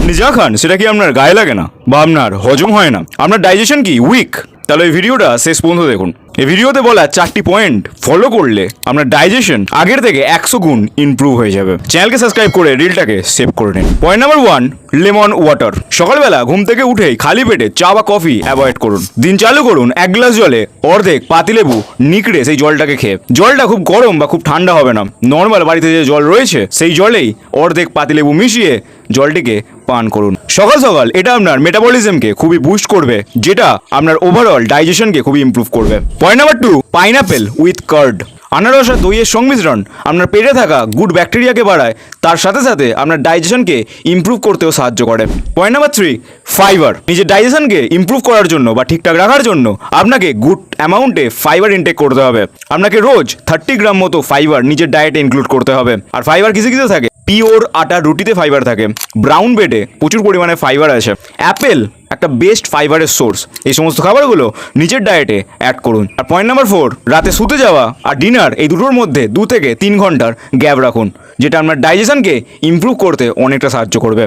আপনি যা খান সেটা কি আপনার গায়ে লাগে না বা আপনার হজম হয় না, আপনার ডাইজেশন কি উইক? তাহলে এই ভিডিওটা শেষ পর্যন্ত দেখুন। এই ভিডিওতে বলা 4টি পয়েন্ট ফলো করলে আপনার ডাইজেশন আগের থেকে 100 গুণ ইমপ্রুভ হয়ে যাবে। চ্যানেলকে সাবস্ক্রাইব করে রিলটাকে সেভ করে নিন। Point number 1, lemon water. সকালবেলা ঘুম থেকে উঠেই খালি পেটে চা বা কফি অ্যাভয়েড করুন। দিন চালু করুন 1 গ্লাস জলে অর্ধেক পাতিলেবু নিকড়ে সেই জলটাকে খেয়ে। জলটা খুব গরম বা খুব ঠান্ডা হবে না, নর্মাল বাড়িতে যে জল রয়েছে সেই জলেই অর্ধেক পাতিলেবু মিশিয়ে জলটিকে পান করুন। সকাল সকাল এটা আপনার মেটাবলিজমকে খুবই বুস্ট করবে, যেটা আপনার ওভারঅল ডাইজেশনকে খুবই ইমপ্রুভ করবে। Point number 2, pineapple with card. আনারস আর দইয়ের সংমিশ্রণ আপনার পেটে থাকা গুড ব্যাকটেরিয়াকে বাড়ায়, তার সাথে সাথে আপনার ডাইজেশনকে ইমপ্রুভ করতেও সাহায্য করে। Point number 3, fibre. নিজের ডাইজেশনকে ইমপ্রুভ করার জন্য বা ঠিকঠাক রাখার জন্য আপনাকে গুড অ্যামাউন্টে ফাইবার ইনটেক করতে হবে। আপনাকে রোজ 30 গ্রাম মতো ফাইবার নিজের ডায়েটে ইনক্লুড করতে হবে। আর ফাইবার কিসে কিসে থাকে? পিওর আটার রুটিতে ফাইবার থাকে, ব্রাউন ব্রেডে প্রচুর পরিমাণে ফাইবার আছে, অ্যাপেল একটা বেস্ট ফাইবারের সোর্স। এই সমস্ত খাবারগুলো নিজের ডায়েটে অ্যাড করুন। আর পয়েন্ট নাম্বার 4, রাতে শুতে যাওয়া আর ডিনার এই দুটোর মধ্যে 2 থেকে 3 ঘন্টার গ্যাপ রাখুন, যেটা আপনার ডাইজেশনকে ইমপ্রুভ করতে অনেকটা সাহায্য করবে।